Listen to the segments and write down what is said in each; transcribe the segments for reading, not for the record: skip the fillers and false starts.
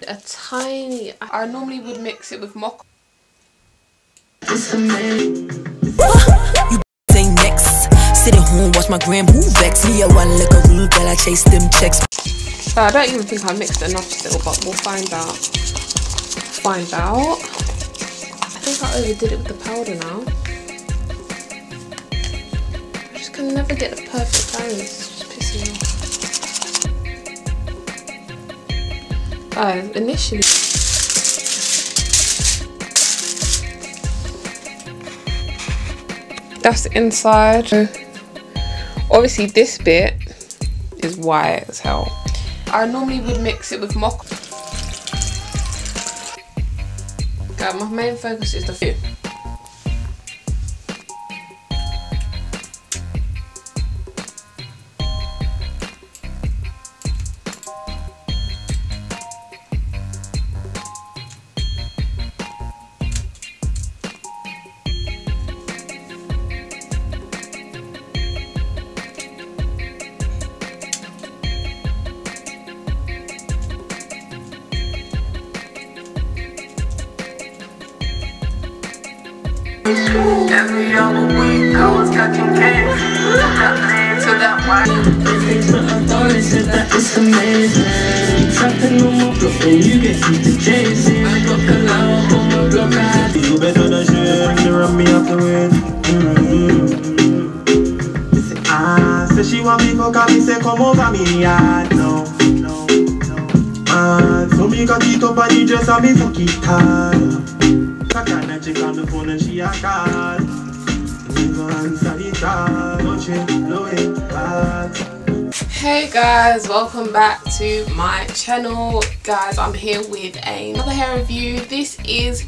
A tiny, I normally would mix it with mocha. You say next, sitting home, watch my gram, who vex me? I want like a rude girl, I chase them checks. I don't even think I mixed enough still, but we'll find out. Find out. I think I overdid it with the powder now. I just can never get the perfect balance. It's just pissing me off. Initially. That's the inside. Obviously this bit is white as hell. I normally would mix it with mocha. Okay, my main focus is the food. Every other week I was catching cases. That man to that white. It's amazing. Trapping on my block and you get used to chasing. I got the loud on my block. You better than shit. You run me off the wind. Say she want me fuck me say come over me yard. No. So me got it up and you dress and me fuck it hard. Chick on the phone and she a call. Hey guys, welcome back to my channel. Guys, I'm here with another hair review. This is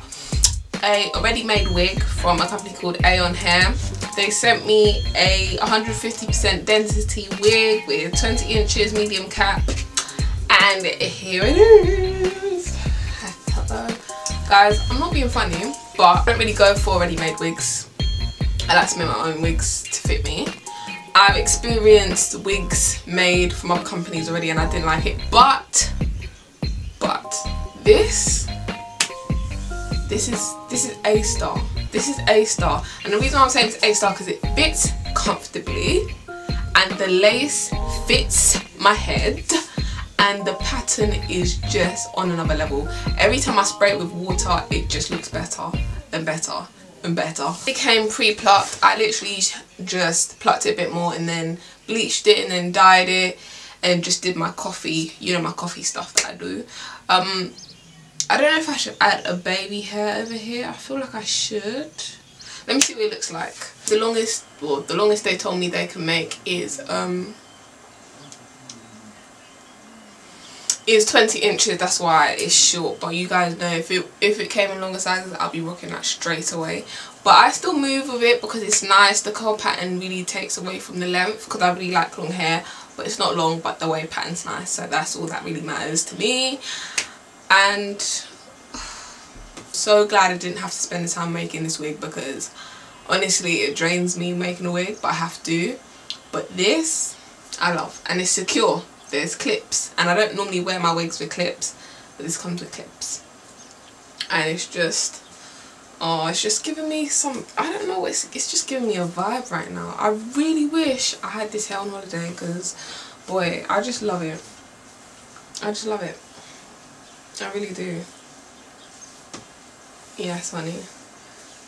a ready-made wig from a company called Eayon hair. They sent me a 150% density wig with 20 inches medium cap, and here it is. Guys, I'm not being funny, but I don't really go for ready-made wigs. I like to make my own wigs to fit me. I've experienced wigs made from other companies already and I didn't like it, but this is A star. This is A star, and the reason why I'm saying it's A star because it fits comfortably and the lace fits my head. And the pattern is just on another level. Every time I spray it with water, it just looks better and better and better. It came pre-plucked. I literally just plucked it a bit more and then bleached it and then dyed it and just did my coffee, you know, my coffee stuff that I do. I don't know if I should add a baby hair over here. I feel like I should. Let me see what it looks like. The longest they told me they can make is 20 inches, that's why it's short, but you guys know if it came in longer sizes I'll be rocking that straight away. But I still move with it because it's nice. The curl pattern really takes away from the length because I really like long hair, but it's not long, but the wave pattern's nice, so that's all that really matters to me. And so glad I didn't have to spend the time making this wig because honestly it drains me making a wig, but I have to. But this I love, and it's secure. There's clips, and I don't normally wear my wigs with clips, but this comes with clips, and it's just, oh, it's just giving me some, I don't know, it's just giving me a vibe right now. I really wish I had this hair on holiday because boy, I just love it. I just love it. I really do. Yes, honey.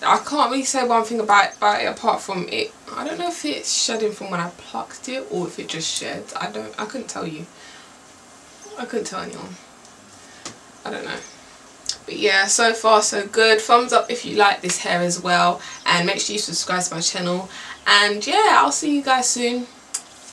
I can't really say one thing about it apart from it. I don't know if it's shedding from when I plucked it or if it just sheds. I couldn't tell you. I couldn't tell anyone. I don't know. But yeah, so far so good. Thumbs up if you like this hair as well. And make sure you subscribe to my channel. And yeah, I'll see you guys soon.